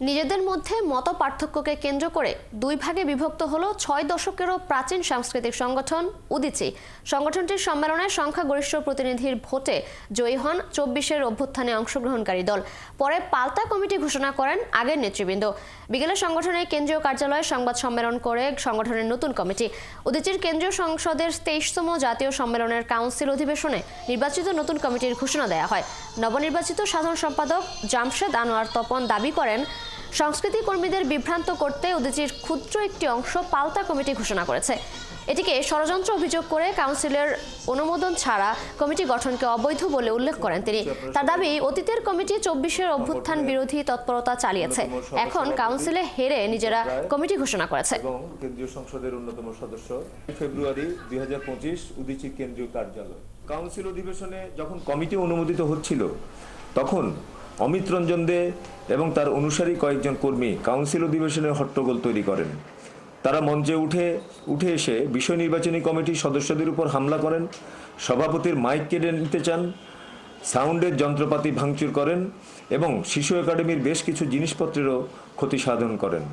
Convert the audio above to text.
নিজেদের মধ্যে মত পার্থক্যকে কেন্দ্র করে দুই ভাগে বিভক্ত হলো 6 দশকেরও প্রাচীন সাংস্কৃতিক সংগঠন উদীচী। সংগঠনটির সম্মেলনে সংখ্যাগরিষ্ঠ প্রতিনিধির ভোটে জয়ী হন 24-এর অভ্যুত্থানে অংশগ্রহণকারী দল। পরে পাল্টা কমিটি ঘোষণা করেন আগের নেতৃবৃন্দ। বিকেলে সংগঠনের কেন্দ্রীয় কার্যালয়ে সংবাদ সম্মেলন করে সংগঠনের নতুন কমিটি। উদীচীর কেন্দ্রীয় সংসদের 23তম জাতীয় সম্মেলনের কাউন্সিল অধিবেশনে নির্বাচিত নতুন কমিটির ঘোষণা দেওয়া হয়। নবনির্বাচিত সাধারণ সম্পাদক জামশেদ আনোয়ার তপন দাবি করেন, সংস্কৃতি কর্মীদের বিভ্রান্ত করতে উদীচীর ক্ষুদ্র একটি অংশ পাল্টা কমিটি ঘোষণা করেছে। এটিকে ষড়যন্ত্র অভিযোগ করে কাউন্সিলের অনুমোদন ছাড়া কমিটি গঠনকে অবৈধ বলে উল্লেখ করেন তিনি। তার দাবি, অতীতের কমিটি 24-এর অভ্যুত্থান বিরোধী তৎপরতা চালিয়েছে, এখন কাউন্সিলে হেরে নিজেরা কমিটি ঘোষণা করেছে। কেন্দ্রীয় সংসদের অন্যতম সদস্য ফেব্রুয়ারি 2025 উদীচী কেন্দ্রীয় কার্যালয় কাউন্সিল অধিবেশনে যখন কমিটি অনুমোদিত হচ্ছিল, তখন অমিত রঞ্জন দে এবং তার অনুসারী কয়েকজন কর্মী কাউন্সিল অধিবেশনে হট্টগোল তৈরি করেন। তারা মঞ্চে উঠে এসে বিষয় নির্বাচনী কমিটির সদস্যদের উপর হামলা করেন, সভাপতির মাইক কেড়ে নিতে চান, সাউন্ডের যন্ত্রপাতি ভাঙচুর করেন এবং শিশু একাডেমির বেশ কিছু জিনিসপত্রেরও ক্ষতি সাধন করেন।